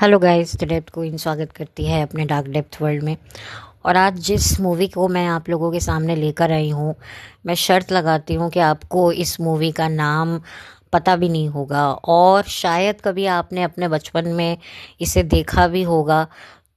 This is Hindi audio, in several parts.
हेलो गाइस, डेप्थ को इन स्वागत करती है अपने डार्क डेप्थ वर्ल्ड में। और आज जिस मूवी को मैं आप लोगों के सामने लेकर आई हूँ, मैं शर्त लगाती हूँ कि आपको इस मूवी का नाम पता भी नहीं होगा और शायद कभी आपने अपने बचपन में इसे देखा भी होगा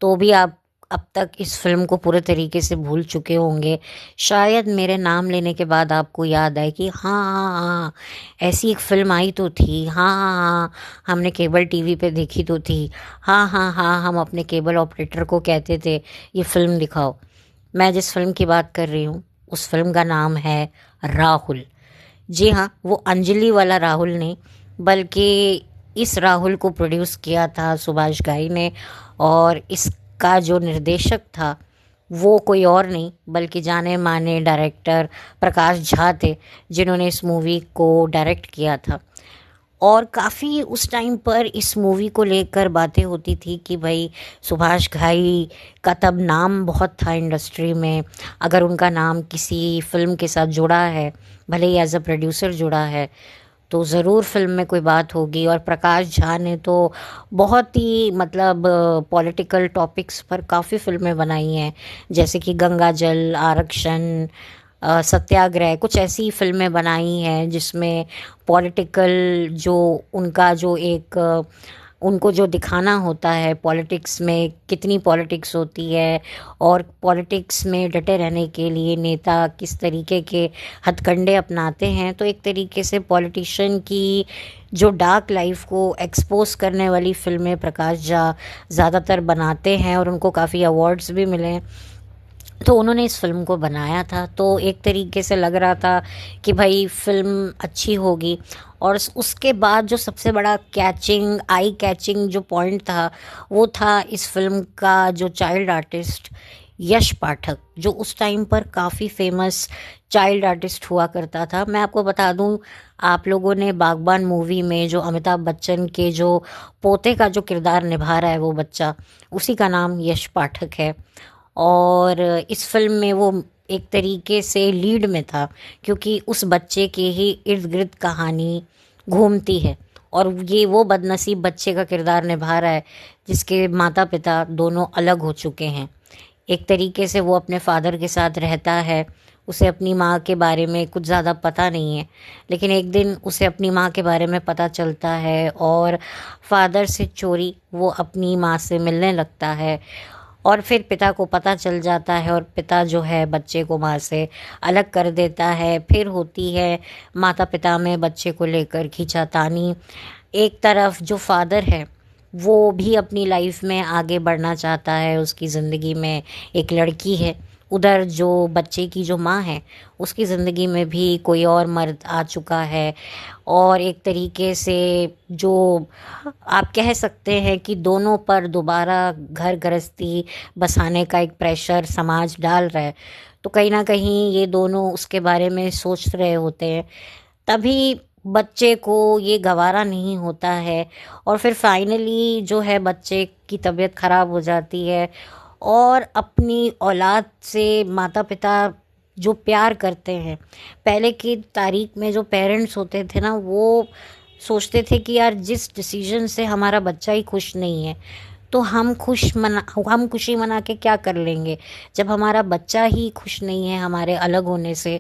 तो भी आप अब तक इस फिल्म को पूरे तरीके से भूल चुके होंगे। शायद मेरे नाम लेने के बाद आपको याद आए कि हाँ हाँ हाँ, ऐसी एक फिल्म आई तो थी, हाँ हाँ हाँ, हमने केबल टीवी पे देखी तो थी, हाँ हाँ हाँ, हम अपने केबल ऑपरेटर को कहते थे ये फिल्म दिखाओ। मैं जिस फिल्म की बात कर रही हूँ उस फिल्म का नाम है राहुल। जी हाँ, वो अंजलि वाला राहुल नहीं, बल्कि इस राहुल को प्रोड्यूस किया था सुभाष घाई ने। और इसका जो निर्देशक था वो कोई और नहीं बल्कि जाने माने डायरेक्टर प्रकाश झा थे, जिन्होंने इस मूवी को डायरेक्ट किया था। और काफ़ी उस टाइम पर इस मूवी को लेकर बातें होती थी कि भाई सुभाष घाई का तब नाम बहुत था इंडस्ट्री में। अगर उनका नाम किसी फिल्म के साथ जुड़ा है, भले ही एज अ प्रोड्यूसर जुड़ा है, तो ज़रूर फिल्म में कोई बात होगी। और प्रकाश झा ने तो बहुत ही मतलब पॉलिटिकल टॉपिक्स पर काफ़ी फिल्में बनाई हैं, जैसे कि गंगा जल, आरक्षण, सत्याग्रह, कुछ ऐसी फिल्में बनाई हैं जिसमें पॉलिटिकल जो उनका जो एक उनको जो दिखाना होता है पॉलिटिक्स में कितनी पॉलिटिक्स होती है और पॉलिटिक्स में डटे रहने के लिए नेता किस तरीके के हथकंडे अपनाते हैं। तो एक तरीके से पॉलिटिशियन की जो डार्क लाइफ को एक्सपोज करने वाली फिल्में प्रकाश झा ज़्यादातर बनाते हैं और उनको काफ़ी अवार्ड्स भी मिले हैं। तो उन्होंने इस फिल्म को बनाया था, तो एक तरीके से लग रहा था कि भाई फिल्म अच्छी होगी। और उसके बाद जो सबसे बड़ा कैचिंग आई कैचिंग जो पॉइंट था वो था इस फिल्म का जो चाइल्ड आर्टिस्ट यश पाठक, जो उस टाइम पर काफ़ी फेमस चाइल्ड आर्टिस्ट हुआ करता था। मैं आपको बता दूं, आप लोगों ने बागबान मूवी में जो अमिताभ बच्चन के जो पोते का जो किरदार निभा रहा है वो बच्चा, उसी का नाम यश पाठक है। और इस फिल्म में वो एक तरीके से लीड में था, क्योंकि उस बच्चे के ही इर्द गिर्द कहानी घूमती है। और ये वो बदनसीब बच्चे का किरदार निभा रहा है जिसके माता पिता दोनों अलग हो चुके हैं। एक तरीके से वो अपने फादर के साथ रहता है, उसे अपनी माँ के बारे में कुछ ज़्यादा पता नहीं है, लेकिन एक दिन उसे अपनी माँ के बारे में पता चलता है और फादर से चोरी वो अपनी माँ से मिलने लगता है। और फिर पिता को पता चल जाता है और पिता जो है बच्चे को माँ से अलग कर देता है। फिर होती है माता पिता में बच्चे को लेकर खींचातानी। एक तरफ जो फादर है वो भी अपनी लाइफ में आगे बढ़ना चाहता है, उसकी ज़िंदगी में एक लड़की है। उधर जो बच्चे की जो माँ है उसकी ज़िंदगी में भी कोई और मर्द आ चुका है। और एक तरीके से जो आप कह सकते हैं कि दोनों पर दोबारा घर गृहस्थी बसाने का एक प्रेशर समाज डाल रहा है। तो कहीं ना कहीं ये दोनों उसके बारे में सोच रहे होते हैं, तभी बच्चे को ये गवारा नहीं होता है। और फिर फाइनली जो है बच्चे की तबीयत ख़राब हो जाती है और अपनी औलाद से माता पिता जो प्यार करते हैं, पहले की तारीख में जो पेरेंट्स होते थे ना, वो सोचते थे कि यार जिस डिसीजन से हमारा बच्चा ही खुश नहीं है तो हम खुशी मना के क्या कर लेंगे। जब हमारा बच्चा ही खुश नहीं है हमारे अलग होने से,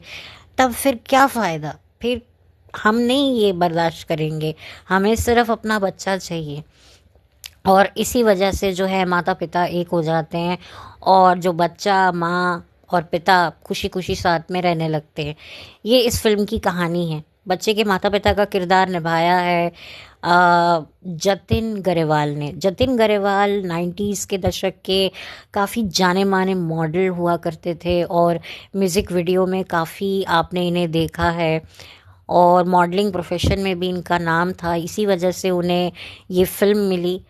तब फिर क्या फ़ायदा। फिर हम नहीं ये बर्दाश्त करेंगे, हमें सिर्फ अपना बच्चा चाहिए। और इसी वजह से जो है माता पिता एक हो जाते हैं और जो बच्चा, माँ और पिता खुशी खुशी साथ में रहने लगते हैं। ये इस फिल्म की कहानी है। बच्चे के माता पिता का किरदार निभाया है जतिन गरेवाल ने। जतिन गरेवाल 90s के दशक के काफ़ी जाने माने मॉडल हुआ करते थे और म्यूज़िक वीडियो में काफ़ी आपने इन्हें देखा है। और मॉडलिंग प्रोफेशन में भी इनका नाम था, इसी वजह से उन्हें ये फिल्म मिली।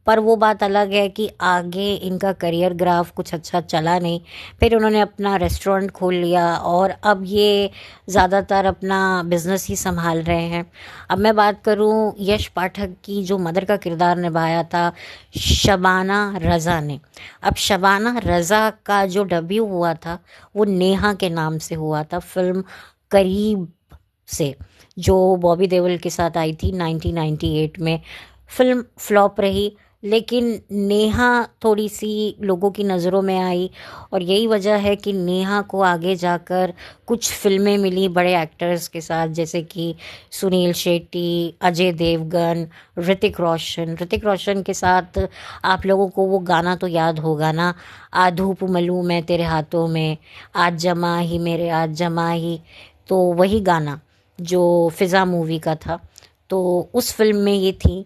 पर वो बात अलग है कि आगे इनका करियर ग्राफ कुछ अच्छा चला नहीं। फिर उन्होंने अपना रेस्टोरेंट खोल लिया और अब ये ज़्यादातर अपना बिजनेस ही संभाल रहे हैं। अब मैं बात करूं यश पाठक की, जो मदर का किरदार निभाया था शबाना रज़ा ने। अब शबाना रज़ा का जो डेब्यू हुआ था वो नेहा के नाम से हुआ था, फिल्म करीब से, जो बॉबी देओल के साथ आई थी 1998 में। फिल्म फ्लॉप रही, लेकिन नेहा थोड़ी सी लोगों की नज़रों में आई, और यही वजह है कि नेहा को आगे जाकर कुछ फिल्में मिली बड़े एक्टर्स के साथ, जैसे कि सुनील शेट्टी, अजय देवगन, ऋतिक रोशन के साथ। आप लोगों को वो गाना तो याद होगा ना, आ धूप मलूं मैं तेरे हाथों में, आज जमा ही मेरे आज जमा ही। तो वही गाना जो फिज़ा मूवी का था, तो उस फिल्म में ये थी,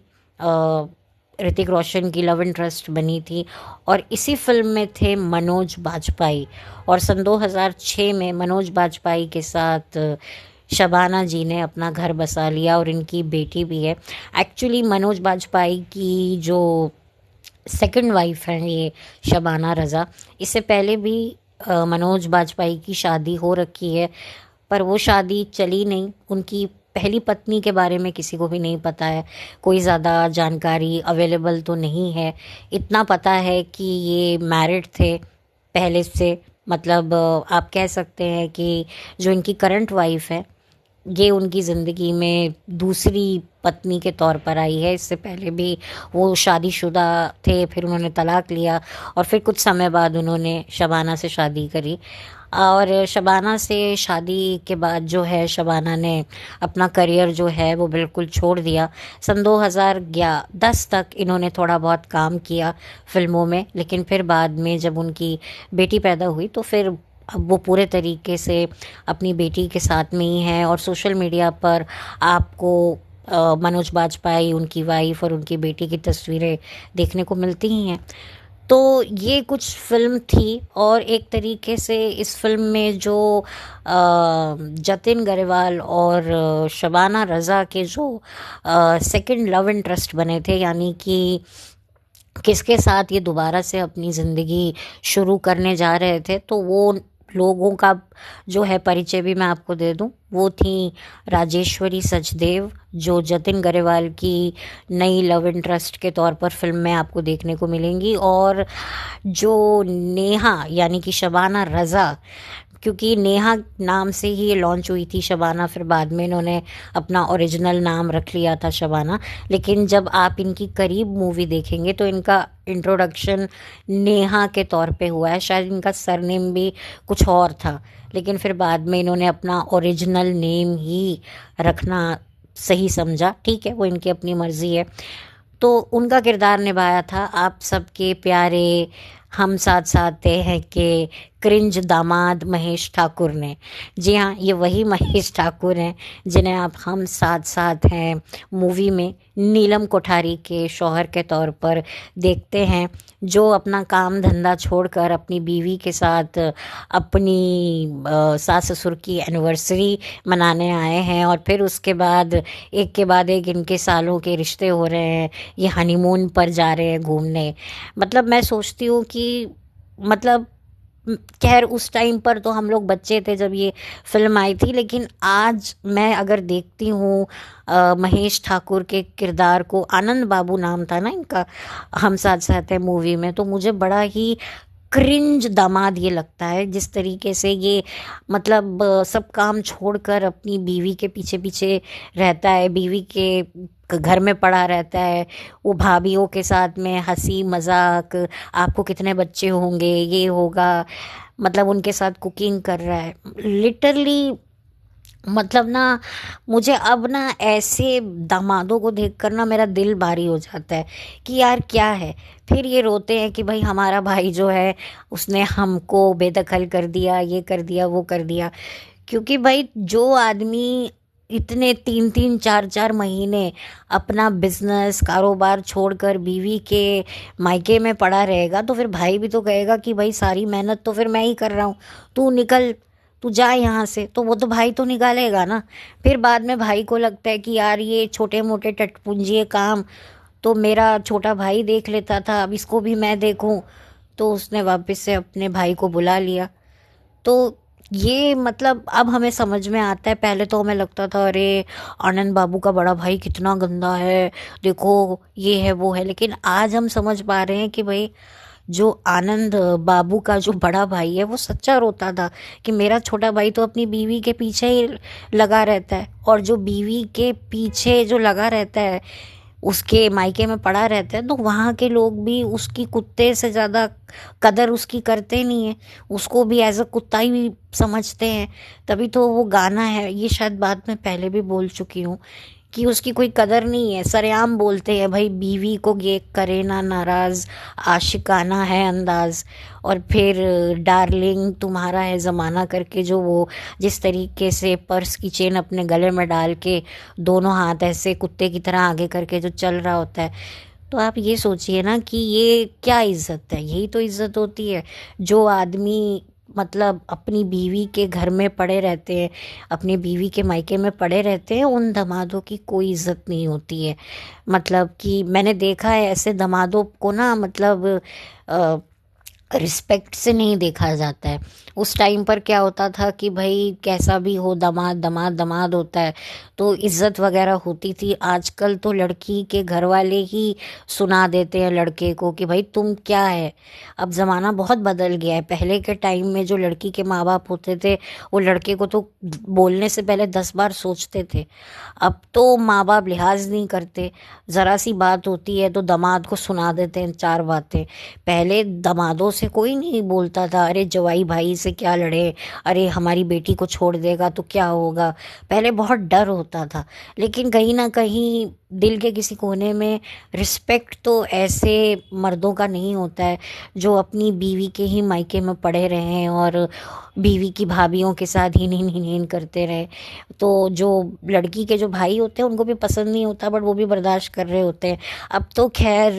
ऋतिक रोशन की लव इंटरेस्ट बनी थी। और इसी फिल्म में थे मनोज बाजपेयी, और सन 2006 में मनोज बाजपेयी के साथ शबाना जी ने अपना घर बसा लिया, और इनकी बेटी भी है। एक्चुअली मनोज बाजपेयी की जो सेकंड वाइफ हैं ये शबाना रज़ा, इससे पहले भी मनोज बाजपेयी की शादी हो रखी है, पर वो शादी चली नहीं। उनकी पहली पत्नी के बारे में किसी को भी नहीं पता है, कोई ज़्यादा जानकारी अवेलेबल तो नहीं है। इतना पता है कि ये मैरिड थे पहले से, मतलब आप कह सकते हैं कि जो इनकी करंट वाइफ है, ये उनकी ज़िंदगी में दूसरी पत्नी के तौर पर आई है। इससे पहले भी वो शादीशुदा थे, फिर उन्होंने तलाक लिया, और फिर कुछ समय बाद उन्होंने शबाना से शादी करी। और शबाना से शादी के बाद जो है, शबाना ने अपना करियर जो है वो बिल्कुल छोड़ दिया। सन 2010 तक इन्होंने थोड़ा बहुत काम किया फिल्मों में, लेकिन फिर बाद में जब उनकी बेटी पैदा हुई तो फिर अब वो पूरे तरीके से अपनी बेटी के साथ में ही हैं। और सोशल मीडिया पर आपको मनोज बाजपेयी, उनकी वाइफ और उनकी बेटी की तस्वीरें देखने को मिलती ही हैं। तो ये कुछ फिल्म थी, और एक तरीके से इस फिल्म में जो जतिन गरेवाल और शबाना रज़ा के जो सेकंड लव इंटरेस्ट बने थे, यानी कि किसके साथ ये दोबारा से अपनी ज़िंदगी शुरू करने जा रहे थे, तो वो लोगों का जो है परिचय भी मैं आपको दे दूं। वो थी राजेश्वरी सचदेव, जो जतिन गरेवाल की नई लव इंटरेस्ट के तौर पर फिल्म में आपको देखने को मिलेंगी। और जो नेहा यानी कि शबाना रज़ा, क्योंकि नेहा नाम से ही ये लॉन्च हुई थी शबाना, फिर बाद में इन्होंने अपना ओरिजिनल नाम रख लिया था शबाना। लेकिन जब आप इनकी करीब मूवी देखेंगे तो इनका इंट्रोडक्शन नेहा के तौर पे हुआ है। शायद इनका सरनेम भी कुछ और था, लेकिन फिर बाद में इन्होंने अपना ओरिजिनल नेम ही रखना सही समझा। ठीक है, वो इनकी अपनी मर्जी है। तो उनका किरदार निभाया था आप सबके प्यारे हम साथ साथ हैं के क्रिंज दामाद महेश ठाकुर ने। जी हाँ, ये वही महेश ठाकुर हैं जिन्हें आप हम साथ साथ हैं मूवी में नीलम कोठारी के शौहर के तौर पर देखते हैं, जो अपना काम धंधा छोड़कर अपनी बीवी के साथ अपनी सास ससुर की एनिवर्सरी मनाने आए हैं। और फिर उसके बाद एक के बाद एक इनके सालों के रिश्ते हो रहे हैं, ये हनीमून पर जा रहे हैं घूमने। मतलब मैं सोचती हूँ कि मतलब खैर उस टाइम पर तो हम लोग बच्चे थे जब ये फिल्म आई थी, लेकिन आज मैं अगर देखती हूँ महेश ठाकुर के किरदार को, आनंद बाबू नाम था ना इनका हम साथ साथ है मूवी में, तो मुझे बड़ा ही क्रिंज दामाद ये लगता है। जिस तरीके से ये मतलब सब काम छोड़कर अपनी बीवी के पीछे पीछे रहता है, बीवी के घर में पड़ा रहता है, वो भाभीियों के साथ में हंसी मजाक, आपको कितने बच्चे होंगे, ये होगा, मतलब उनके साथ कुकिंग कर रहा है लिटरली। मतलब ना, मुझे अब ना ऐसे दामादों को देखकर ना मेरा दिल भारी हो जाता है कि यार क्या है। फिर ये रोते हैं कि भाई हमारा भाई जो है उसने हमको बेदखल कर दिया, ये कर दिया, वो कर दिया। क्योंकि भाई जो आदमी इतने 3-3 4-4 महीने अपना बिजनेस कारोबार छोड़कर बीवी के मायके में पड़ा रहेगा, तो फिर भाई भी तो कहेगा कि भाई सारी मेहनत तो फिर मैं ही कर रहा हूँ, तू निकल, तू जा यहाँ से। तो वो तो भाई तो निकालेगा ना। फिर बाद में भाई को लगता है कि यार ये छोटे मोटे टटपुंजिए काम तो मेरा छोटा भाई देख लेता था, अब इसको भी मैं देखूं। तो उसने वापस से अपने भाई को बुला लिया। तो ये मतलब अब हमें समझ में आता है। पहले तो हमें लगता था अरे आनंद बाबू का बड़ा भाई कितना गंदा है, देखो ये है वो है। लेकिन आज हम समझ पा रहे हैं कि भाई जो आनंद बाबू का जो बड़ा भाई है वो सच्चा रोता था कि मेरा छोटा भाई तो अपनी बीवी के पीछे ही लगा रहता है, और जो बीवी के पीछे जो लगा रहता है उसके मायके में पड़ा रहता है, तो वहाँ के लोग भी उसकी कुत्ते से ज़्यादा कदर उसकी करते नहीं है, उसको भी एज अ कुत्ता ही समझते हैं। तभी तो वो गाना है, ये शायद बात मैं पहले भी बोल चुकी हूँ कि उसकी कोई कदर नहीं है। सरेआम बोलते हैं भाई, बीवी को ये करे ना नाराज, आशिकाना है अंदाज। और फिर डार्लिंग तुम्हारा है ज़माना करके, जो वो जिस तरीके से पर्स की चेन अपने गले में डाल के दोनों हाथ ऐसे कुत्ते की तरह आगे करके जो चल रहा होता है, तो आप ये सोचिए ना कि ये क्या इज्जत है। यही तो इज्जत होती है। जो आदमी मतलब अपनी बीवी के घर में पड़े रहते हैं, अपनी बीवी के मायके में पड़े रहते हैं, उन दमादों की कोई इज्जत नहीं होती है। मतलब कि मैंने देखा है ऐसे दमादों को ना, मतलब रिस्पेक्ट से नहीं देखा जाता है। उस टाइम पर क्या होता था कि भाई कैसा भी हो, दमाद दमाद दमाद होता है, तो इज्जत वगैरह होती थी। आजकल तो लड़की के घर वाले ही सुना देते हैं लड़के को कि भाई तुम क्या है। अब ज़माना बहुत बदल गया है। पहले के टाइम में जो लड़की के माँ बाप होते थे, वो लड़के को तो बोलने से पहले 10 बार सोचते थे। अब तो माँ बाप लिहाज नहीं करते, ज़रा सी बात होती है तो दामाद को सुना देते हैं 4 बातें। पहले दमादों से कोई नहीं बोलता था, अरे जवाई भाई से क्या लड़े, अरे हमारी बेटी को छोड़ देगा तो क्या होगा। पहले बहुत डर होता था। लेकिन कहीं ना कहीं दिल के किसी कोने में रिस्पेक्ट तो ऐसे मर्दों का नहीं होता है जो अपनी बीवी के ही मायके में पड़े रहें और बीवी की भाभीयों के साथ हिन हिन हिन हिन करते रहे। तो जो लड़की के जो भाई होते हैं उनको भी पसंद नहीं होता, बट वो भी बर्दाश्त कर रहे होते हैं। अब तो खैर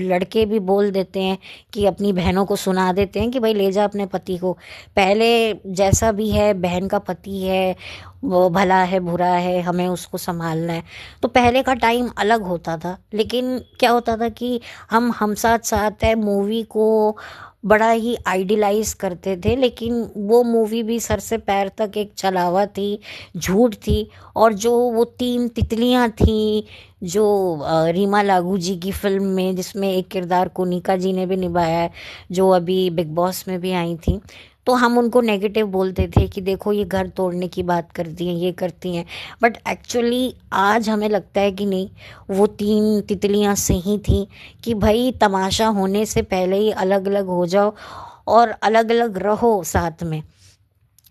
लड़के भी बोल देते हैं कि अपनी बहनों को सुना देते हैं कि भाई ले जा अपने पति को। पहले जैसा भी है, बहन का पति है, वो भला है बुरा है, हमें उसको संभालना है। तो पहले का टाइम अलग होता था। लेकिन क्या होता था कि हम साथ साथ है मूवी को बड़ा ही आइडियलाइज करते थे, लेकिन वो मूवी भी सर से पैर तक एक छलावा थी, झूठ थी। और जो वो 3 तितलियां थी जो रीमा लागू जी की फिल्म में, जिसमें एक किरदार कोनिका जी ने भी निभाया है, जो अभी बिग बॉस में भी आई थी, तो हम उनको नेगेटिव बोलते थे कि देखो ये घर तोड़ने की बात करती हैं, ये करती हैं। बट एक्चुअली आज हमें लगता है कि नहीं, वो 3 तितलियां सही थी कि भाई तमाशा होने से पहले ही अलग अलग हो जाओ और अलग अलग रहो साथ में।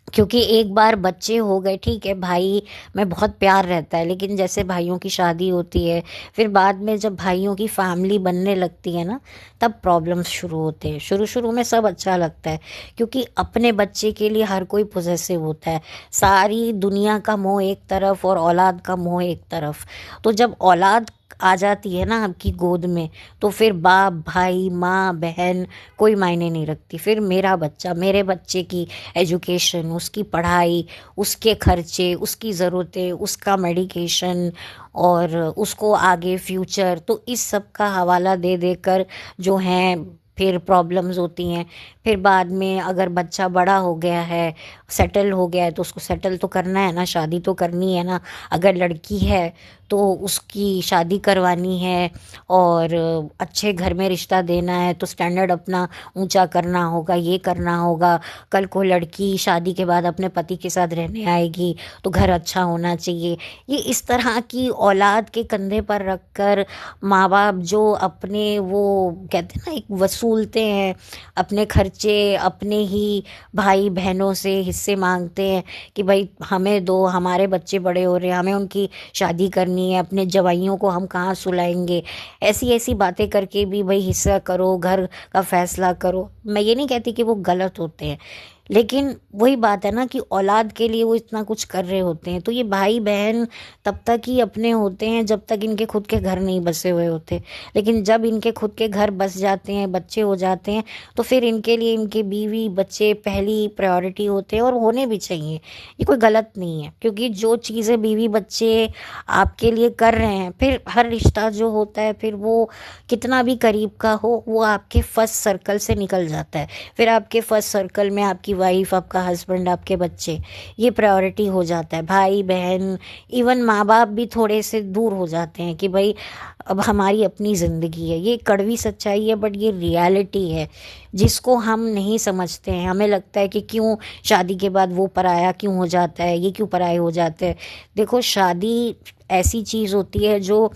क्योंकि एक बार बच्चे हो गए, ठीक है भाई में बहुत प्यार रहता है, लेकिन जैसे भाइयों की शादी होती है, फिर बाद में जब भाइयों की फैमिली बनने लगती है ना, तब प्रॉब्लम्स शुरू होते हैं। शुरू शुरू में सब अच्छा लगता है, क्योंकि अपने बच्चे के लिए हर कोई पॉजेसिव होता है। सारी दुनिया का मोह एक तरफ और औलाद का मोह एक तरफ। तो जब औलाद आ जाती है ना आपकी गोद में, तो फिर बाप भाई माँ बहन कोई मायने नहीं रखती। फिर मेरा बच्चा, मेरे बच्चे की एजुकेशन, उसकी पढ़ाई, उसके खर्चे, उसकी ज़रूरतें, उसका मेडिकेशन और उसको आगे फ्यूचर, तो इस सब का हवाला दे देकर जो है फिर प्रॉब्लम्स होती हैं। फिर बाद में अगर बच्चा बड़ा हो गया है, सेटल हो गया है, तो उसको सेटल तो करना है ना, शादी तो करनी है ना। अगर लड़की है तो उसकी शादी करवानी है और अच्छे घर में रिश्ता देना है, तो स्टैंडर्ड अपना ऊंचा करना होगा, ये करना होगा। कल को लड़की शादी के बाद अपने पति के साथ रहने आएगी तो घर अच्छा होना चाहिए। ये इस तरह की औलाद के कंधे पर रखकर माँ बाप जो अपने वो कहते हैं ना, एक वसूलते हैं अपने खर्चे, अपने ही भाई बहनों से हिस्से मांगते हैं कि भाई हमें दो, हमारे बच्चे बड़े हो रहे हैं, हमें उनकी शादी करनी है, अपने जवाइयों को हम कहाँ सुलाएंगे। ऐसी ऐसी बातें करके भी भाई हिस्सा करो, घर का फैसला करो। मैं ये नहीं कहती कि वो गलत होते हैं, लेकिन वही बात है ना कि औलाद के लिए वो इतना कुछ कर रहे होते हैं। तो ये भाई बहन तब तक ही अपने होते हैं जब तक इनके खुद के घर नहीं बसे हुए होते। लेकिन जब इनके खुद के घर बस जाते हैं, बच्चे हो जाते हैं, तो फिर इनके लिए इनके बीवी बच्चे पहली प्रायोरिटी होते हैं, और होने भी चाहिए। ये कोई गलत नहीं है, क्योंकि जो चीज़ें बीवी बच्चे आपके लिए कर रहे हैं, फिर हर रिश्ता जो होता है फिर वो कितना भी करीब का हो, वो आपके फर्स्ट सर्कल से निकल जाता है। फिर आपके फर्स्ट सर्कल में आपकी वाइफ, आपका हस्बैंड, आपके बच्चे, ये प्रायोरिटी हो जाता है। भाई बहन, इवन माँ बाप भी थोड़े से दूर हो जाते हैं कि भाई अब हमारी अपनी ज़िंदगी है। ये कड़वी सच्चाई है, बट ये रियलिटी है जिसको हम नहीं समझते हैं। हमें लगता है कि क्यों शादी के बाद वो पराया क्यों हो जाता है, ये क्यों पराये हो जाते हैं। देखो, शादी ऐसी चीज़ होती है जो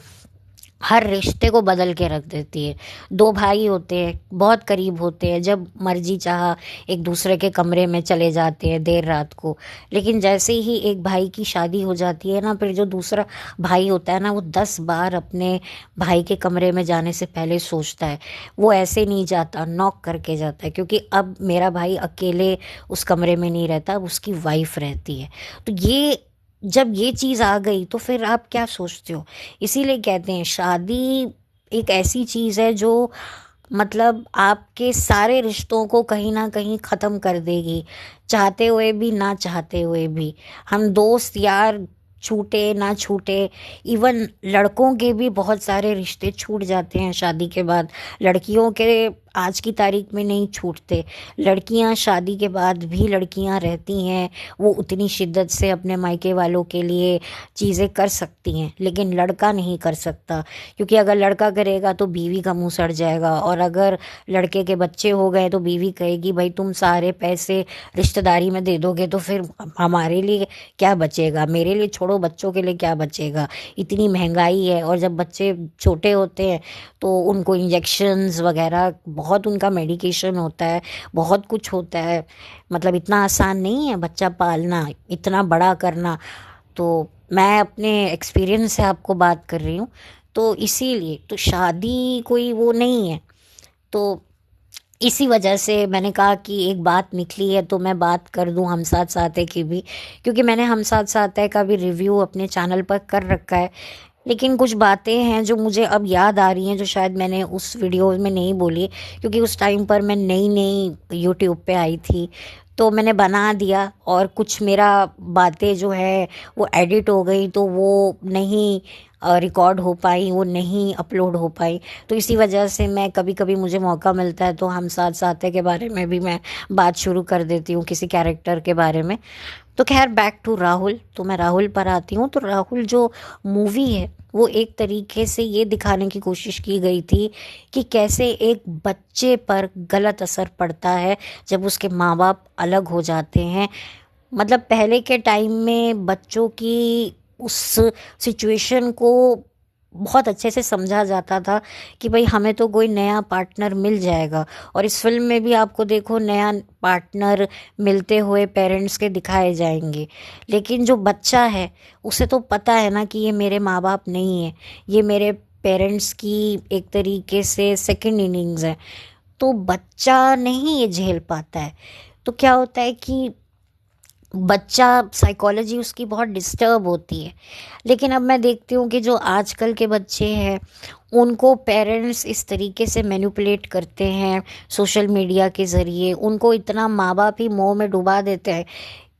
हर रिश्ते को बदल के रख देती है। दो भाई होते हैं, बहुत करीब होते हैं, जब मर्जी चाहा एक दूसरे के कमरे में चले जाते हैं देर रात को। लेकिन जैसे ही एक भाई की शादी हो जाती है ना, फिर जो दूसरा भाई होता है ना, वो 10 बार अपने भाई के कमरे में जाने से पहले सोचता है। वो ऐसे नहीं जाता, नॉक करके जाता है, क्योंकि अब मेरा भाई अकेले उस कमरे में नहीं रहता, अब उसकी वाइफ रहती है। तो ये जब ये चीज़ आ गई तो फिर आप क्या सोचते हो? इसीलिए कहते हैं शादी एक ऐसी चीज़ है जो मतलब आपके सारे रिश्तों को कहीं ना कहीं ख़त्म कर देगी, चाहते हुए भी ना चाहते हुए भी। हम दोस्त यार छूटे ना छूटे, इवन लड़कों के भी बहुत सारे रिश्ते छूट जाते हैं शादी के बाद। लड़कियों के आज की तारीख में नहीं छूटते। लड़कियां शादी के बाद भी लड़कियां रहती हैं, वो उतनी शिद्दत से अपने मायके वालों के लिए चीज़ें कर सकती हैं, लेकिन लड़का नहीं कर सकता। क्योंकि अगर लड़का करेगा तो बीवी का मुंह सड़ जाएगा, और अगर लड़के के बच्चे हो गए तो बीवी कहेगी भाई तुम सारे पैसे रिश्तेदारी में दे दोगे तो फिर हमारे लिए क्या बचेगा, मेरे लिए छोड़ो बच्चों के लिए क्या बचेगा। इतनी महंगाई है, और जब बच्चे छोटे होते हैं तो उनको इंजेक्शन्स वगैरह, बहुत उनका मेडिकेशन होता है, बहुत कुछ होता है। मतलब इतना आसान नहीं है बच्चा पालना, इतना बड़ा करना। तो मैं अपने एक्सपीरियंस से आपको बात कर रही हूँ। तो इसीलिए तो शादी कोई वो नहीं है। तो इसी वजह से मैंने कहा कि एक बात निकली है तो मैं बात कर दूं हम साथ साथ है की भी। क्योंकि मैंने हम साथ साथ है का भी रिव्यू अपने चैनल पर कर रखा है, लेकिन कुछ बातें हैं जो मुझे अब याद आ रही हैं जो शायद मैंने उस वीडियो में नहीं बोली। क्योंकि उस टाइम पर मैं नई नई यूट्यूब पे आई थी, तो मैंने बना दिया, और कुछ मेरा बातें जो है वो एडिट हो गई, तो वो नहीं रिकॉर्ड हो पाई, वो नहीं अपलोड हो पाई। तो इसी वजह से मैं कभी कभी मुझे मौका मिलता है तो हम साथ साथ है के बारे में भी मैं बात शुरू कर देती हूँ, किसी कैरेक्टर के बारे में। तो खैर बैक टू राहुल, तो मैं राहुल पर आती हूँ। तो राहुल जो मूवी है वो एक तरीके से ये दिखाने की कोशिश की गई थी कि कैसे एक बच्चे पर गलत असर पड़ता है जब उसके माँ बाप अलग हो जाते हैं। मतलब पहले के टाइम में बच्चों की उस सिचुएशन को बहुत अच्छे से समझा जाता था कि भाई हमें तो कोई नया पार्टनर मिल जाएगा। और इस फिल्म में भी आपको देखो नया पार्टनर मिलते हुए पेरेंट्स के दिखाए जाएंगे। लेकिन जो बच्चा है उसे तो पता है ना कि ये मेरे माँ बाप नहीं है, ये मेरे पेरेंट्स की एक तरीके से सेकंड इनिंग्स है। तो बच्चा नहीं ये झेल पाता है। तो क्या होता है कि बच्चा साइकोलॉजी उसकी बहुत डिस्टर्ब होती है। लेकिन अब मैं देखती हूँ कि जो आजकल के बच्चे हैं उनको पेरेंट्स इस तरीके से मैनिपुलेट करते हैं सोशल मीडिया के ज़रिए, उनको इतना माँ बाप ही मोह में डुबा देते हैं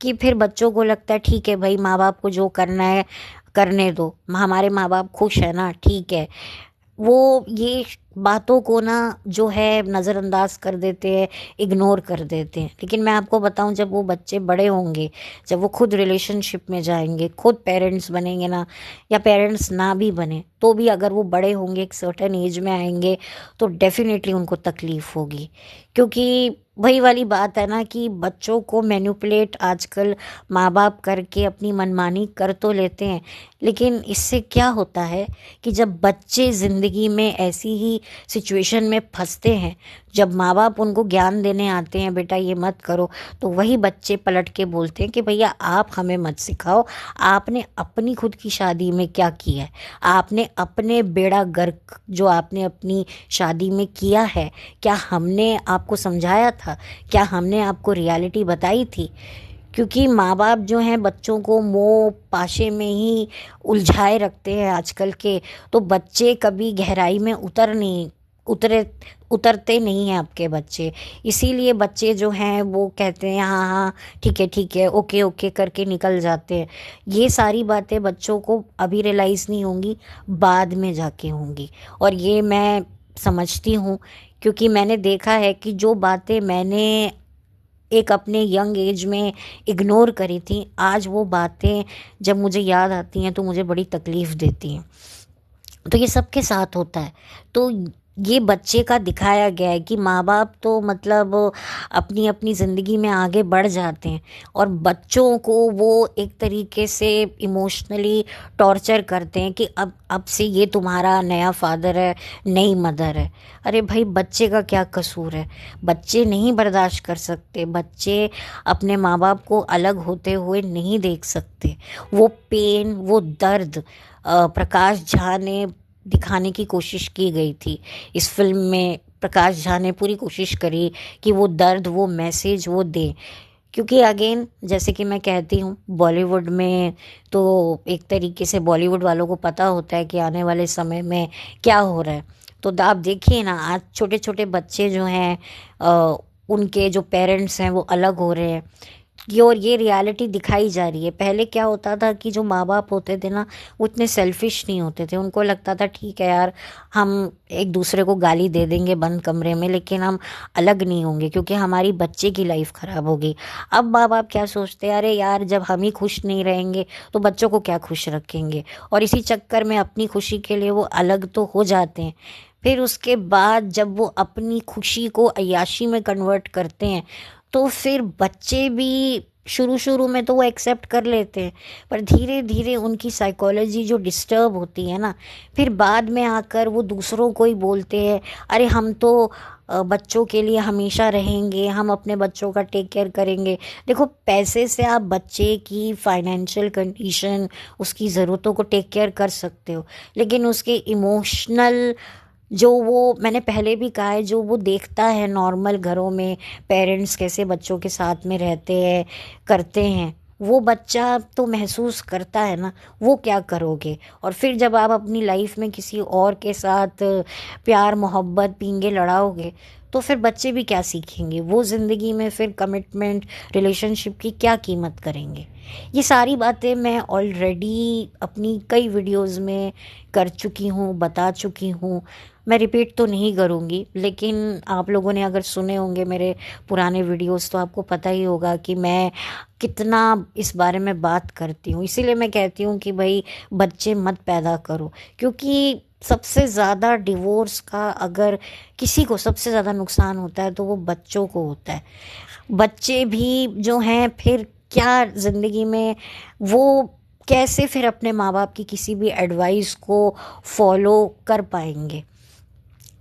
कि फिर बच्चों को लगता है ठीक है भाई माँ बाप को जो करना है करने दो, हमारे माँ बाप खुश है ना, ठीक है। वो ये बातों को ना जो है नज़रअंदाज कर देते हैं, इग्नोर कर देते हैं। लेकिन मैं आपको बताऊं जब वो बच्चे बड़े होंगे, जब वो खुद रिलेशनशिप में जाएंगे, खुद पेरेंट्स बनेंगे ना, या पेरेंट्स ना भी बने तो भी अगर वो बड़े होंगे एक सर्टेन एज में आएंगे तो डेफिनेटली उनको तकलीफ़ होगी। क्योंकि वही वाली बात है ना कि बच्चों को मैनिपुलेट आजकल माँ बाप करके अपनी मनमानी कर तो लेते हैं, लेकिन इससे क्या होता है कि जब बच्चे ज़िंदगी में ऐसी ही सिचुएशन में फंसते हैं, जब माँ बाप उनको ज्ञान देने आते हैं बेटा ये मत करो, तो वही बच्चे पलट के बोलते हैं कि भैया आप हमें मत सिखाओ, आपने अपनी खुद की शादी में क्या किया है, आपने अपने बेड़ा गर्क जो आपने अपनी शादी में किया है, क्या हमने आपको समझाया था, क्या हमने आपको रियलिटी बताई थी। क्योंकि माँ बाप जो हैं बच्चों को मोह पाशे में ही उलझाए रखते हैं आजकल के। तो बच्चे कभी गहराई में उतरे उतरते नहीं हैं आपके बच्चे। इसीलिए बच्चे जो हैं वो कहते हैं हाँ हाँ ठीक है ओके ओके करके निकल जाते हैं। ये सारी बातें बच्चों को अभी रियलाइज़ नहीं होंगी, बाद में जाके होंगी। और ये मैं समझती हूँ क्योंकि मैंने देखा है कि जो बातें मैंने एक अपने यंग एज में इग्नोर करी थी, आज वो बातें जब मुझे याद आती हैं तो मुझे बड़ी तकलीफ़ देती हैं। तो ये सबके साथ होता है। तो ये बच्चे का दिखाया गया है कि माँ बाप तो मतलब अपनी अपनी ज़िंदगी में आगे बढ़ जाते हैं और बच्चों को वो एक तरीके से इमोशनली टॉर्चर करते हैं कि अब से ये तुम्हारा नया फादर है, नई मदर है। अरे भाई, बच्चे का क्या कसूर है? बच्चे नहीं बर्दाश्त कर सकते, बच्चे अपने माँ बाप को अलग होते हुए नहीं देख सकते। वो पेन, वो दर्द प्रकाश झा ने दिखाने की कोशिश की गई थी इस फिल्म में। प्रकाश झा ने पूरी कोशिश करी कि वो दर्द, वो मैसेज वो दे। क्योंकि अगेन, जैसे कि मैं कहती हूँ, बॉलीवुड में तो एक तरीके से बॉलीवुड वालों को पता होता है कि आने वाले समय में क्या हो रहा है। तो आप देखिए ना, आज छोटे छोटे बच्चे जो हैं उनके जो पेरेंट्स हैं वो अलग हो रहे हैं। और ये रियलिटी दिखाई जा रही है। पहले क्या होता था कि जो माँ बाप होते थे ना, वो इतने सेल्फिश नहीं होते थे। उनको लगता था ठीक है यार, हम एक दूसरे को गाली दे देंगे बंद कमरे में, लेकिन हम अलग नहीं होंगे क्योंकि हमारी बच्चे की लाइफ खराब होगी। अब माँ बाप क्या सोचते हैं, अरे यार जब हम ही खुश नहीं रहेंगे तो बच्चों को क्या खुश रखेंगे। और इसी चक्कर में अपनी खुशी के लिए वो अलग तो हो जाते हैं। फिर उसके बाद जब वो अपनी खुशी को अय्याशी में कन्वर्ट करते हैं, तो फिर बच्चे भी शुरू शुरू में तो वो एक्सेप्ट कर लेते हैं, पर धीरे धीरे उनकी साइकोलॉजी जो डिस्टर्ब होती है ना, फिर बाद में आकर वो दूसरों को ही बोलते हैं, अरे हम तो बच्चों के लिए हमेशा रहेंगे, हम अपने बच्चों का टेक केयर करेंगे। देखो, पैसे से आप बच्चे की फाइनेंशियल कंडीशन, उसकी ज़रूरतों को टेक केयर कर सकते हो, लेकिन उसके इमोशनल, जो वो मैंने पहले भी कहा है, जो वो देखता है नॉर्मल घरों में पेरेंट्स कैसे बच्चों के साथ में रहते हैं, करते हैं, वो बच्चा तो महसूस करता है ना। वो क्या करोगे? और फिर जब आप अपनी लाइफ में किसी और के साथ प्यार मोहब्बत पींगे लड़ाओगे, तो फिर बच्चे भी क्या सीखेंगे? वो ज़िंदगी में फिर कमिटमेंट, रिलेशनशिप की क्या कीमत करेंगे? ये सारी बातें मैं ऑलरेडी अपनी कई वीडियोस में कर चुकी हूँ, बता चुकी हूँ। मैं रिपीट तो नहीं करूँगी, लेकिन आप लोगों ने अगर सुने होंगे मेरे पुराने वीडियोस तो आपको पता ही होगा कि मैं कितना इस बारे में बात करती हूँ। इसीलिए मैं कहती हूँ कि भाई, बच्चे मत पैदा करो, क्योंकि सबसे ज़्यादा डिवोर्स का अगर किसी को सबसे ज़्यादा नुकसान होता है तो वो बच्चों को होता है। बच्चे भी जो हैं फिर क्या ज़िंदगी में, वो कैसे फिर अपने माँ बाप की किसी भी एडवाइस को फॉलो कर पाएंगे?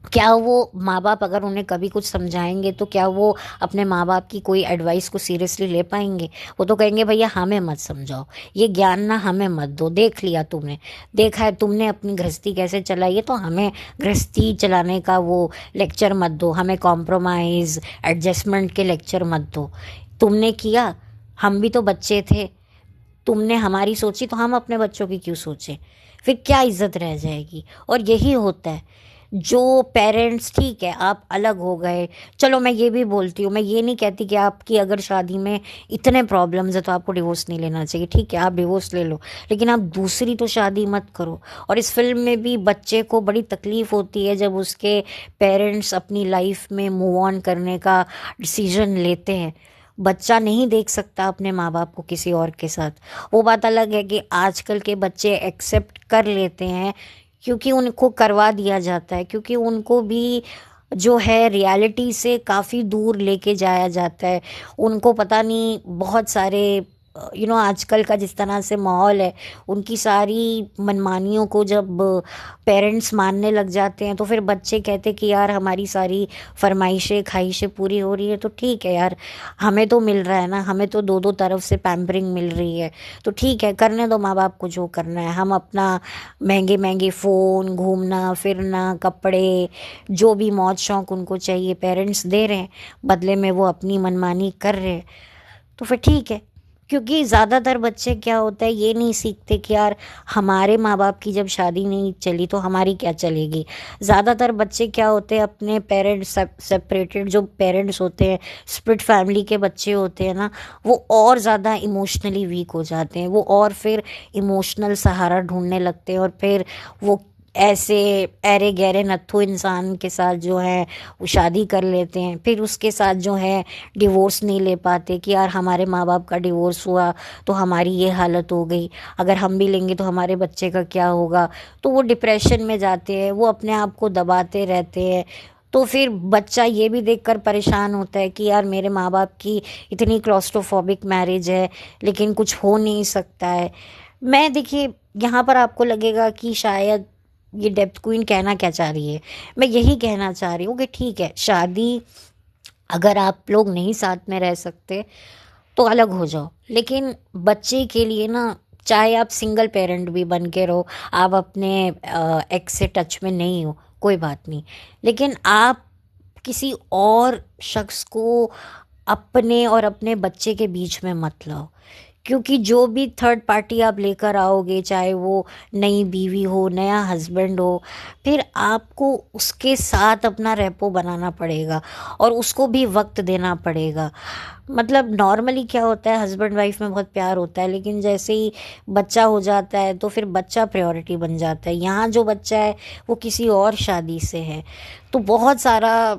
क्या वो माँ बाप अगर उन्हें कभी कुछ समझाएंगे तो क्या वो अपने माँ बाप की कोई एडवाइस को सीरियसली ले पाएंगे? वो तो कहेंगे भैया हमें मत समझाओ, ये ज्ञान ना हमें मत दो, देख लिया तुमने, देखा है तुमने अपनी गृहस्थी कैसे चलाई है, तो हमें गृहस्थी चलाने का वो लेक्चर मत दो, हमें कॉम्प्रोमाइज़ एडजस्टमेंट के लेक्चर मत दो। तुमने किया, हम भी तो बच्चे थे, तुमने हमारी सोची तो हम अपने बच्चों की क्यों सोचें? फिर क्या इज्जत रह जाएगी? और यही होता है। जो पेरेंट्स, ठीक है आप अलग हो गए, चलो मैं ये भी बोलती हूँ, मैं ये नहीं कहती कि आपकी अगर शादी में इतने प्रॉब्लम्स है तो आपको डिवोर्स नहीं लेना चाहिए, ठीक है आप डिवोर्स ले लो, लेकिन आप दूसरी तो शादी मत करो। और इस फिल्म में भी बच्चे को बड़ी तकलीफ होती है जब उसके पेरेंट्स अपनी लाइफ में मूव ऑन करने का डिसीजन लेते हैं। बच्चा नहीं देख सकता अपने माँ बाप को किसी और के साथ। वो बात अलग है कि आजकल के बच्चे एक्सेप्ट कर लेते हैं क्योंकि उनको करवा दिया जाता है, क्योंकि उनको भी जो है रियलिटी से काफ़ी दूर लेके जाया जाता है। उनको पता नहीं बहुत सारे आजकल का जिस तरह से माहौल है, उनकी सारी मनमानियों को जब पेरेंट्स मानने लग जाते हैं तो फिर बच्चे कहते कि यार हमारी सारी फरमाइशें ख्वाहिशें पूरी हो रही है तो ठीक है यार, हमें तो मिल रहा है ना, हमें तो दो दो तरफ से पैम्परिंग मिल रही है, तो ठीक है करने दो माँ बाप को जो करना है। हम अपना महंगे महंगे फ़ोन, घूमना फिरना, कपड़े, जो भी मौज शौक उनको चाहिए पेरेंट्स दे रहे हैं, बदले में वो अपनी मनमानी कर रहे हैं, तो फिर ठीक है। क्योंकि ज़्यादातर बच्चे क्या होता है, ये नहीं सीखते कि यार हमारे माँ बाप की जब शादी नहीं चली तो हमारी क्या चलेगी। ज़्यादातर बच्चे क्या होते हैं, अपने पेरेंट्स सेपरेटेड जो पेरेंट्स होते हैं, स्प्लिट फैमिली के बच्चे होते हैं ना, वो और ज़्यादा इमोशनली वीक हो जाते हैं, वो और फिर इमोशनल सहारा ढूंढने लगते हैं और फिर वो ऐसे ऐरे गहरे नत्थु इंसान के साथ जो है वो शादी कर लेते हैं, फिर उसके साथ जो है डिवोर्स नहीं ले पाते कि यार हमारे माँ बाप का डिवोर्स हुआ तो हमारी ये हालत हो गई, अगर हम भी लेंगे तो हमारे बच्चे का क्या होगा। तो वो डिप्रेशन में जाते हैं, वो अपने आप को दबाते रहते हैं। तो फिर बच्चा ये भी देखकर परेशान होता है कि यार मेरे माँ बाप की इतनी क्लॉस्ट्रोफोबिक मैरिज है लेकिन कुछ हो नहीं सकता है। मैं देखिए, यहाँ पर आपको लगेगा कि शायद ये डेप्थ क्वीन कहना क्या चाह रही है। मैं यही कहना चाह रही हूँ कि ठीक है, शादी अगर आप लोग नहीं साथ में रह सकते तो अलग हो जाओ, लेकिन बच्चे के लिए ना, चाहे आप सिंगल पेरेंट भी बन के रहो, आप अपने एक्स से टच में नहीं हो, कोई बात नहीं, लेकिन आप किसी और शख्स को अपने और अपने बच्चे के बीच में मत लाओ। क्योंकि जो भी थर्ड पार्टी आप लेकर आओगे, चाहे वो नई बीवी हो, नया हस्बैंड हो, फिर आपको उसके साथ अपना रेपो बनाना पड़ेगा और उसको भी वक्त देना पड़ेगा। मतलब नॉर्मली क्या होता है, हस्बैंड वाइफ में बहुत प्यार होता है, लेकिन जैसे ही बच्चा हो जाता है तो फिर बच्चा प्रायोरिटी बन जाता है। यहाँ जो बच्चा है वो किसी और शादी से है, तो बहुत सारा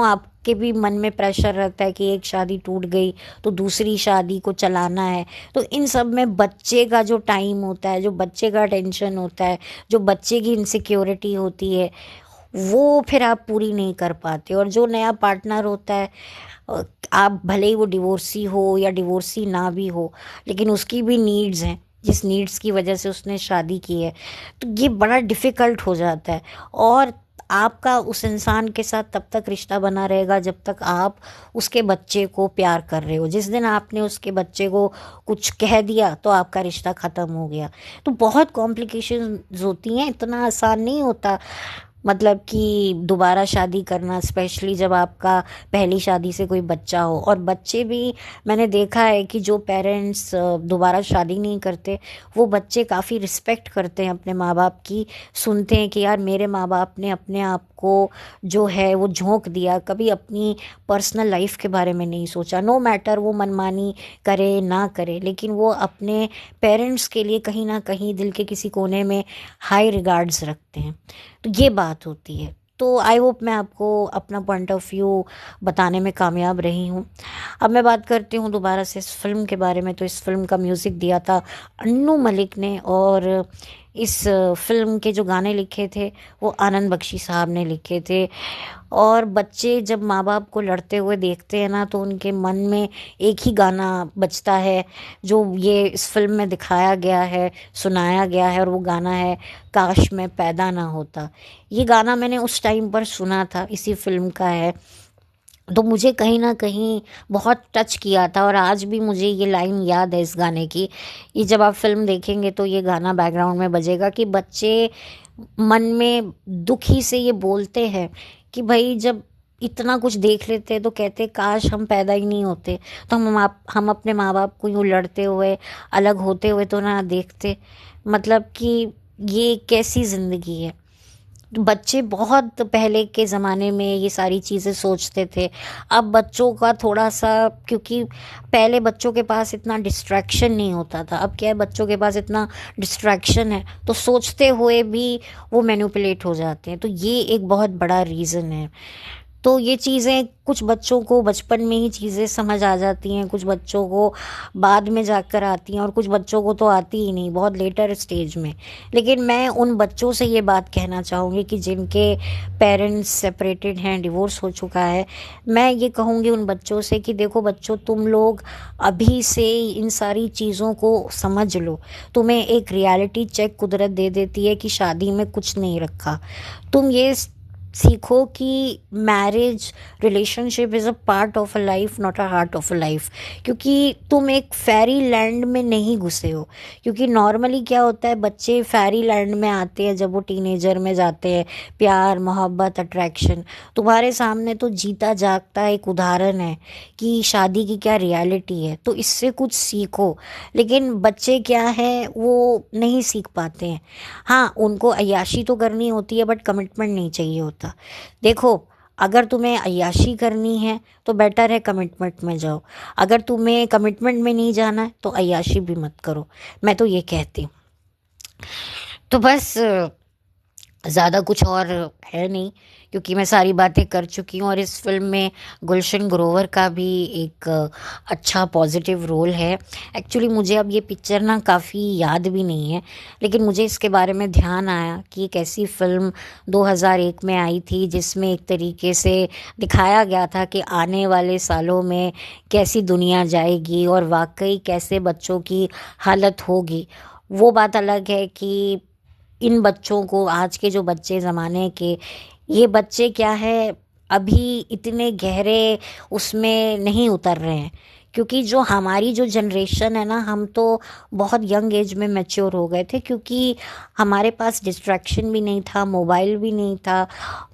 आपके भी मन में प्रेशर रहता है कि एक शादी टूट गई तो दूसरी शादी को चलाना है। तो इन सब में बच्चे का जो टाइम होता है, जो बच्चे का टेंशन होता है, जो बच्चे की इनसिक्योरिटी होती है, वो फिर आप पूरी नहीं कर पाते। और जो नया पार्टनर होता है, आप भले ही वो डिवोर्सी हो या डिवोर्सी ना भी हो, लेकिन उसकी भी नीड्स हैं, जिस नीड्स की वजह से उसने शादी की है, तो ये बड़ा डिफ़िकल्ट हो जाता है। और आपका उस इंसान के साथ तब तक रिश्ता बना रहेगा जब तक आप उसके बच्चे को प्यार कर रहे हो। जिस दिन आपने उसके बच्चे को कुछ कह दिया तो आपका रिश्ता ख़त्म हो गया। तो बहुत कॉम्प्लिकेशंस होती हैं, इतना आसान नहीं होता। मतलब कि दोबारा शादी करना, स्पेशली जब आपका पहली शादी से कोई बच्चा हो। और बच्चे भी, मैंने देखा है कि जो पेरेंट्स दोबारा शादी नहीं करते, वो बच्चे काफ़ी रिस्पेक्ट करते हैं अपने माँ बाप की, सुनते हैं कि यार मेरे माँ बाप ने अपने आप को जो है वो झोंक दिया, कभी अपनी पर्सनल लाइफ के बारे में नहीं सोचा। नो मैटर वो मनमानी करे ना करे, लेकिन वो अपने पेरेंट्स के लिए कहीं ना कहीं दिल के किसी कोने में हाई रिगार्ड्स रखते हैं। तो ये बात होती है। तो आई होप मैं आपको अपना पॉइंट ऑफ व्यू बताने में कामयाब रही हूँ। अब मैं बात करती हूँ दोबारा से इस फिल्म के बारे में। तो इस फिल्म का म्यूज़िक दिया था अन्नू मलिक ने, और इस फिल्म के जो गाने लिखे थे वो आनंद बख्शी साहब ने लिखे थे। और बच्चे जब माँ बाप को लड़ते हुए देखते हैं ना, तो उनके मन में एक ही गाना बजता है जो ये इस फिल्म में दिखाया गया है, सुनाया गया है, और वो गाना है काश मैं पैदा ना होता। ये गाना मैंने उस टाइम पर सुना था, इसी फिल्म का है। तो मुझे कहीं ना कहीं बहुत टच किया था, और आज भी मुझे ये लाइन याद है इस गाने की। ये जब आप फिल्म देखेंगे तो ये गाना बैकग्राउंड में बजेगा कि बच्चे मन में दुखी से ये बोलते हैं कि भाई जब इतना कुछ देख लेते तो कहते काश हम पैदा ही नहीं होते, तो हम अपने माँ बाप को यूँ लड़ते हुए, अलग होते हुए तो ना देखते। मतलब कि ये कैसी ज़िंदगी है। बच्चे बहुत पहले के ज़माने में ये सारी चीज़ें सोचते थे। अब बच्चों का थोड़ा सा, क्योंकि पहले बच्चों के पास इतना डिस्ट्रैक्शन नहीं होता था, अब क्या है बच्चों के पास इतना डिस्ट्रैक्शन है, तो सोचते हुए भी वो मैनिपुलेट हो जाते हैं। तो ये एक बहुत बड़ा रीज़न है। तो ये चीज़ें कुछ बच्चों को बचपन में ही चीज़ें समझ आ जाती हैं, कुछ बच्चों को बाद में जाकर आती हैं, और कुछ बच्चों को तो आती ही नहीं, बहुत लेटर स्टेज में। लेकिन मैं उन बच्चों से ये बात कहना चाहूँगी कि जिनके पेरेंट्स सेपरेटेड हैं, डिवोर्स हो चुका है, मैं ये कहूँगी उन बच्चों से कि देखो बच्चों, तुम लोग अभी से इन सारी चीज़ों को समझ लो। तुम्हें एक रियलिटी चेक कुदरत दे देती है कि शादी में कुछ नहीं रखा। तुम ये सीखो कि marriage relationship is a part of a life, not a heart of a life. क्योंकि तुम एक फेरी लैंड में नहीं घुसे हो। क्योंकि नॉर्मली क्या होता है, बच्चे फेरी लैंड में आते हैं जब वो टीनेजर में जाते हैं, प्यार मोहब्बत अट्रैक्शन। तुम्हारे सामने तो जीता जागता एक उदाहरण है कि शादी की क्या रियलिटी है, तो इससे कुछ सीखो। लेकिन बच्चे क्या है, वो नहीं सीख पाते हैं। हाँ, उनको अय्याशी तो करनी होती है, बट कमिटमेंट नहीं चाहिए होता। देखो, अगर तुम्हें अय्याशी करनी है तो बेटर है कमिटमेंट में जाओ। अगर तुम्हें कमिटमेंट में नहीं जाना है तो अय्याशी भी मत करो। मैं तो ये कहती हूँ। तो बस ज़्यादा कुछ और है नहीं, क्योंकि मैं सारी बातें कर चुकी हूँ। और इस फिल्म में गुलशन ग्रोवर का भी एक अच्छा पॉजिटिव रोल है। एक्चुअली मुझे अब ये पिक्चर ना काफ़ी याद भी नहीं है, लेकिन मुझे इसके बारे में ध्यान आया कि एक ऐसी फिल्म 2001 में आई थी जिसमें एक तरीके से दिखाया गया था कि आने वाले सालों में कैसी दुनिया जाएगी और वाकई कैसे बच्चों की हालत होगी। वो बात अलग है कि इन बच्चों को, आज के जो बच्चे ज़माने के, ये बच्चे क्या है, अभी इतने गहरे उसमें नहीं उतर रहे हैं। क्योंकि जो हमारी जो जनरेशन है ना, हम तो बहुत यंग एज में मैच्योर हो गए थे, क्योंकि हमारे पास डिस्ट्रैक्शन भी नहीं था, मोबाइल भी नहीं था।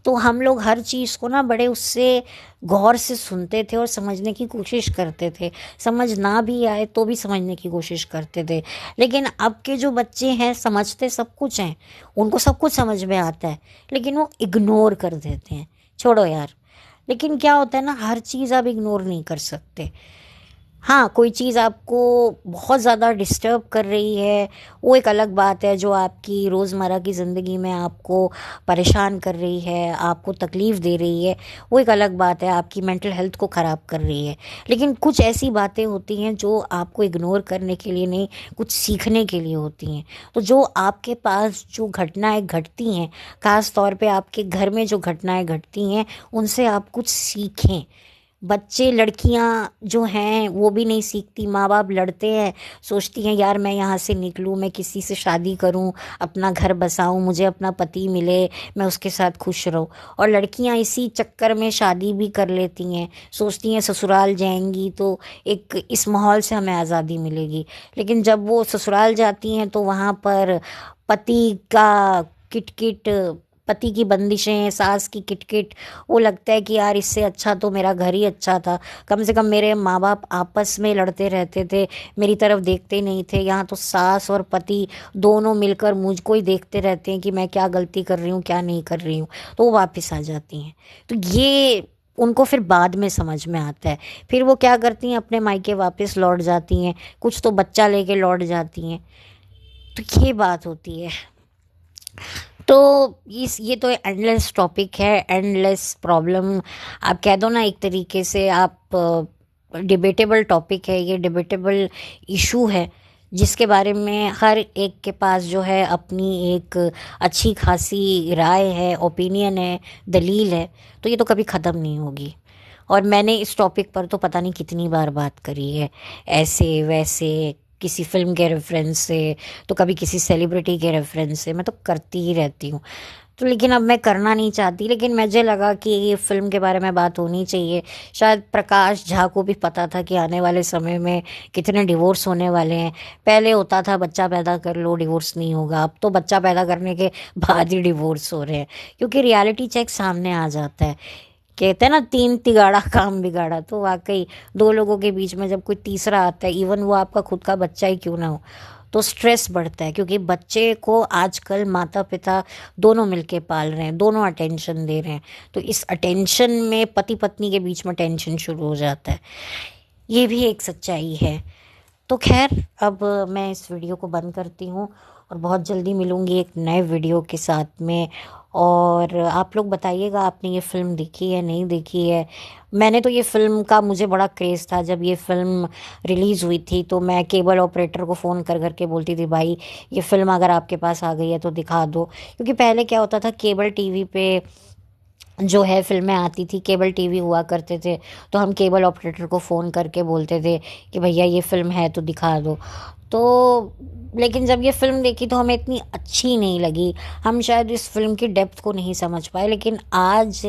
तो हम लोग हर चीज़ को ना बड़े उससे गौर से सुनते थे और समझने की कोशिश करते थे। समझ ना भी आए तो भी समझने की कोशिश करते थे। लेकिन अब के जो बच्चे हैं समझते सब कुछ हैं, उनको सब कुछ समझ में आता है, लेकिन वो इग्नोर कर देते हैं। छोड़ो यार। लेकिन क्या होता है ना, हर चीज़ आप इग्नोर नहीं कर सकते। हाँ, कोई चीज़ आपको बहुत ज़्यादा डिस्टर्ब कर रही है, वो एक अलग बात है। जो आपकी रोज़मर्रा की ज़िंदगी में आपको परेशान कर रही है, आपको तकलीफ़ दे रही है, वो एक अलग बात है, आपकी मेंटल हेल्थ को ख़राब कर रही है। लेकिन कुछ ऐसी बातें होती हैं जो आपको इग्नोर करने के लिए नहीं, कुछ सीखने के लिए होती हैं। तो जो आपके पास जो घटनाएँ घटती हैं, ख़ास तौर पे आपके घर में जो घटनाएँ घटती हैं, उनसे आप कुछ सीखें। बच्चे, लड़कियां जो हैं वो भी नहीं सीखती। माँ बाप लड़ते हैं, सोचती हैं यार मैं यहाँ से निकलूँ, मैं किसी से शादी करूँ, अपना घर बसाऊँ, मुझे अपना पति मिले, मैं उसके साथ खुश रहूँ। और लड़कियां इसी चक्कर में शादी भी कर लेती हैं, सोचती हैं ससुराल जाएंगी तो एक इस माहौल से हमें आज़ादी मिलेगी। लेकिन जब वो ससुराल जाती हैं तो वहाँ पर पति का किटकिट, पति की बंदिशें, सास की किटकिट, वो लगता है कि यार इससे अच्छा तो मेरा घर ही अच्छा था। कम से कम मेरे माँ बाप आपस में लड़ते रहते थे, मेरी तरफ देखते ही नहीं थे। यहाँ तो सास और पति दोनों मिलकर मुझको ही देखते रहते हैं कि मैं क्या गलती कर रही हूँ, क्या नहीं कर रही हूँ। तो वो वापस आ जाती हैं। तो ये उनको फिर बाद में समझ में आता है। फिर वो क्या करती हैं, अपने मायके वापस लौट जाती हैं, कुछ तो बच्चा लेके लौट जाती हैं। तो ये बात होती है। तो इस ये तो एंडलेस टॉपिक है, एंडलेस प्रॉब्लम आप कह दो ना, एक तरीके से आप डिबेटेबल टॉपिक है, ये डिबेटेबल इशू है, जिसके बारे में हर एक के पास जो है अपनी एक अच्छी खासी राय है, ओपिनियन है, दलील है। तो ये तो कभी ख़त्म नहीं होगी। और मैंने इस टॉपिक पर तो पता नहीं कितनी बार बात करी है, ऐसे वैसे, किसी फिल्म के रेफरेंस से, तो कभी किसी सेलिब्रिटी के रेफरेंस से, मैं तो करती ही रहती हूँ। तो लेकिन अब मैं करना नहीं चाहती, लेकिन मुझे लगा कि ये फिल्म के बारे में बात होनी चाहिए। शायद प्रकाश झा को भी पता था कि आने वाले समय में कितने डिवोर्स होने वाले हैं। पहले होता था बच्चा पैदा कर लो डिवोर्स नहीं होगा, अब तो बच्चा पैदा करने के बाद ही डिवोर्स हो रहे हैं, क्योंकि रियलिटी चेक सामने आ जाता है। कहते हैं ना, तीन तिगाड़ा काम बिगाड़ा। तो वाकई दो लोगों के बीच में जब कोई तीसरा आता है, इवन वो आपका खुद का बच्चा ही क्यों ना हो, तो स्ट्रेस बढ़ता है। क्योंकि बच्चे को आजकल माता पिता दोनों मिलके पाल रहे हैं, दोनों अटेंशन दे रहे हैं। तो इस अटेंशन में पति पत्नी के बीच में टेंशन शुरू हो जाता है। ये भी एक सच्चाई है। तो खैर, अब मैं इस वीडियो को बंद करती हूँ और बहुत जल्दी मिलूँगी एक नए वीडियो के साथ में। और आप लोग बताइएगा आपने ये फ़िल्म देखी है, नहीं देखी है। मैंने तो ये फ़िल्म का, मुझे बड़ा क्रेज़ था जब ये फ़िल्म रिलीज़ हुई थी, तो मैं केबल ऑपरेटर को फ़ोन कर कर के बोलती थी, भाई ये फ़िल्म अगर आपके पास आ गई है तो दिखा दो। क्योंकि पहले क्या होता था, केबल टीवी पे जो है फिल्में आती थी, केबल टीवी हुआ करते थे, तो हम केबल ऑपरेटर को फ़ोन करके बोलते थे कि भैया ये फ़िल्म है तो दिखा दो। तो लेकिन जब ये फ़िल्म देखी तो हमें इतनी अच्छी नहीं लगी, हम शायद इस फ़िल्म की डेप्थ को नहीं समझ पाए। लेकिन आज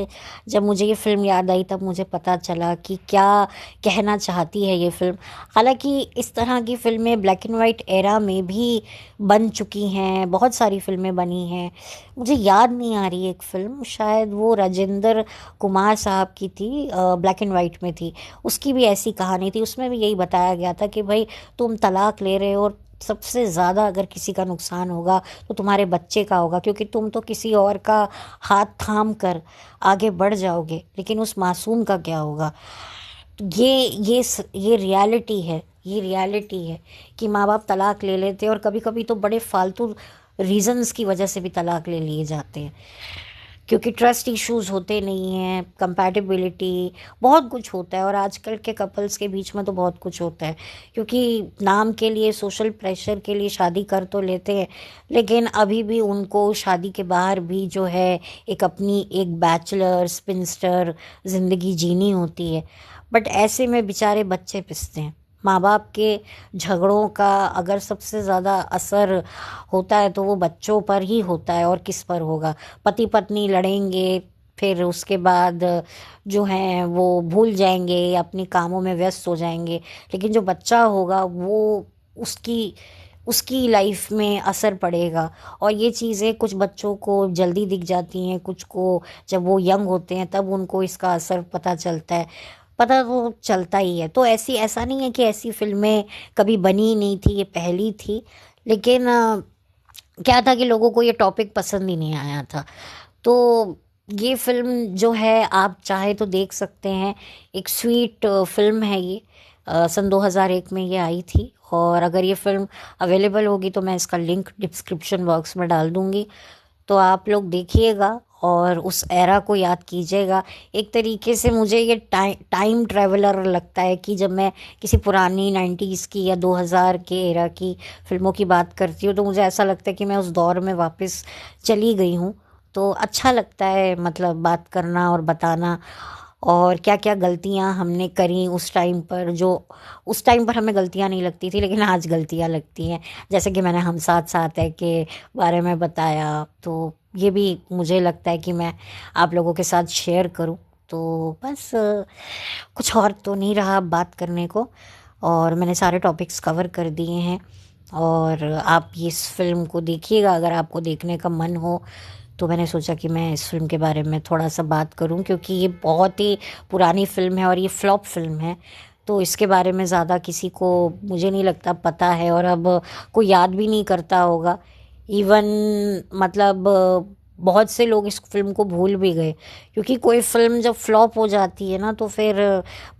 जब मुझे ये फ़िल्म याद आई, तब मुझे पता चला कि क्या कहना चाहती है ये फ़िल्म। हालांकि इस तरह की फ़िल्में ब्लैक एंड वाइट एरा में भी बन चुकी हैं, बहुत सारी फ़िल्में बनी हैं। मुझे याद नहीं आ रही एक फ़िल्म, शायद वो राजेंद्र कुमार साहब की थी, ब्लैक एंड वाइट में थी। उसकी भी ऐसी कहानी थी, उसमें भी यही बताया गया था कि भाई तुम तलाक ले रहे हो और सबसे ज़्यादा अगर किसी का नुकसान होगा तो तुम्हारे बच्चे का होगा, क्योंकि तुम तो किसी और का हाथ थाम कर आगे बढ़ जाओगे, लेकिन उस मासूम का क्या होगा। तो ये रियलिटी है, ये रियलिटी है कि माँ बाप तलाक ले लेते हैं, और कभी कभी तो बड़े फालतू रीजंस की वजह से भी तलाक ले लिए जाते हैं, क्योंकि ट्रस्ट इश्यूज होते नहीं हैं, कंपैटिबिलिटी, बहुत कुछ होता है। और आजकल के कपल्स के बीच में तो बहुत कुछ होता है, क्योंकि नाम के लिए, सोशल प्रेशर के लिए शादी कर तो लेते हैं, लेकिन अभी भी उनको शादी के बाहर भी जो है एक अपनी एक बैचलर स्पिंस्टर ज़िंदगी जीनी होती है। बट ऐसे में बेचारे बच्चे पिसते हैं। माँ बाप के झगड़ों का अगर सबसे ज़्यादा असर होता है तो वो बच्चों पर ही होता है, और किस पर होगा। पति पत्नी लड़ेंगे, फिर उसके बाद जो है वो भूल जाएंगे, अपने कामों में व्यस्त हो जाएंगे, लेकिन जो बच्चा होगा वो उसकी उसकी लाइफ में असर पड़ेगा। और ये चीज़ें कुछ बच्चों को जल्दी दिख जाती हैं, कुछ को जब वो यंग होते हैं तब उनको इसका असर पता चलता है। पता तो चलता ही है। तो ऐसा नहीं है कि ऐसी फिल्में कभी बनी ही नहीं थी, ये पहली थी। लेकिन क्या था कि लोगों को ये टॉपिक पसंद ही नहीं आया था। तो ये फिल्म जो है आप चाहे तो देख सकते हैं। एक स्वीट फिल्म है ये। सन 2001 में ये आई थी, और अगर ये फिल्म अवेलेबल होगी तो मैं इसका लिंक डिस्क्रिप्शन बॉक्स में डाल दूँगी। तो आप लोग देखिएगा और उस एरा को याद कीजिएगा। एक तरीके से मुझे ये टाइम ट्रैवलर लगता है कि जब मैं किसी पुरानी 90s की या 2000 के एरा की फिल्मों की बात करती हूँ तो मुझे ऐसा लगता है कि मैं उस दौर में वापस चली गई हूँ। तो अच्छा लगता है, मतलब बात करना और बताना, और क्या क्या गलतियाँ हमने करी उस टाइम पर, जो उस टाइम पर हमें गलतियाँ नहीं लगती थी लेकिन आज गलतियाँ लगती हैं। जैसे कि मैंने हम साथ साथ है के बारे में बताया, तो ये भी मुझे लगता है कि मैं आप लोगों के साथ शेयर करूं। तो बस कुछ और तो नहीं रहा अब बात करने को, और मैंने सारे टॉपिक्स कवर कर दिए हैं। और आप इस फिल्म को देखिएगा अगर आपको देखने का मन हो। तो मैंने सोचा कि मैं इस फिल्म के बारे में थोड़ा सा बात करूं, क्योंकि ये बहुत ही पुरानी फिल्म है और ये फ्लॉप फिल्म है। तो इसके बारे में ज़्यादा किसी को मुझे नहीं लगता पता है, और अब कोई याद भी नहीं करता होगा। इवन मतलब बहुत से लोग इस फिल्म को भूल भी गए, क्योंकि कोई फिल्म जब फ्लॉप हो जाती है ना तो फिर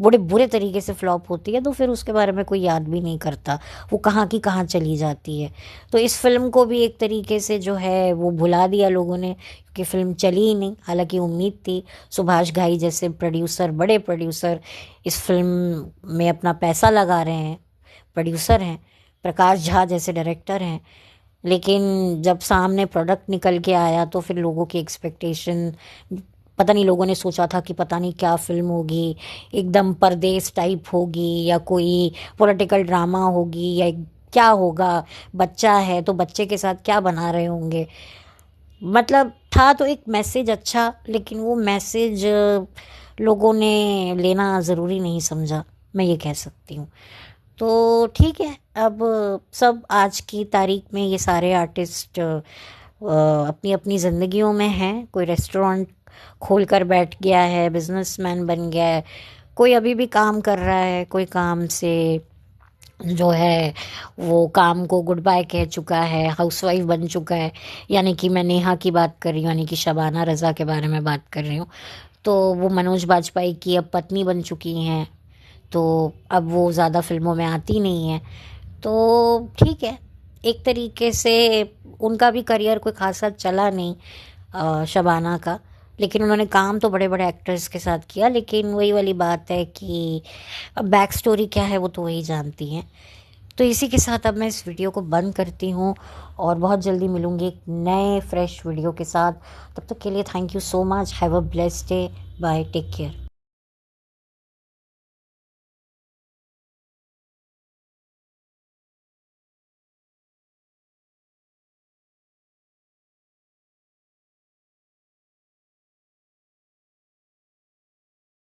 बड़े बुरे तरीके से फ्लॉप होती है, तो फिर उसके बारे में कोई याद भी नहीं करता, वो कहाँ की कहाँ चली जाती है। तो इस फिल्म को भी एक तरीके से जो है वो भुला दिया लोगों ने, क्योंकि फिल्म चली ही नहीं। हालांकि उम्मीद थी, सुभाष घाई जैसे प्रोड्यूसर, बड़े प्रोड्यूसर इस फिल्म में अपना पैसा लगा रहे हैं, प्रोड्यूसर हैं। प्रकाश झा जैसे डायरेक्टर हैं, लेकिन जब सामने प्रोडक्ट निकल के आया तो फिर लोगों की एक्सपेक्टेशन, पता नहीं, लोगों ने सोचा था कि पता नहीं क्या फिल्म होगी, एकदम परदेस टाइप होगी या कोई पॉलिटिकल ड्रामा होगी या क्या होगा। बच्चा है तो बच्चे के साथ क्या बना रहे होंगे। मतलब था तो एक मैसेज अच्छा, लेकिन वो मैसेज लोगों ने लेना ज़रूरी नहीं समझा, मैं ये कह सकती हूँ। तो ठीक है, अब सब आज की तारीख में ये सारे आर्टिस्ट अपनी अपनी ज़िंदगियों में हैं। कोई रेस्टोरेंट खोल कर बैठ गया है, बिजनेसमैन बन गया है, कोई अभी भी काम कर रहा है, कोई काम से जो है वो काम को गुड बाय कह चुका है, हाउसवाइफ बन चुका है। यानी कि मैं नेहा की बात कर रही हूँ, यानी कि शबाना रज़ा के बारे में बात कर रही हूँ। तो वो मनोज बाजपेयी की अब पत्नी बन चुकी हैं, तो अब वो ज़्यादा फिल्मों में आती नहीं है। तो ठीक है, एक तरीके से उनका भी करियर कोई खासा चला नहीं, शबाना का। लेकिन उन्होंने काम तो बड़े बड़े एक्टर्स के साथ किया, लेकिन वही वाली बात है कि अब बैक स्टोरी क्या है वो तो वही जानती हैं। तो इसी के साथ अब मैं इस वीडियो को बंद करती हूँ, और बहुत जल्दी मिलूँगी एक नए फ्रेश वीडियो के साथ। तब तक के लिए thank you so much, have a blessed day, bye, take care.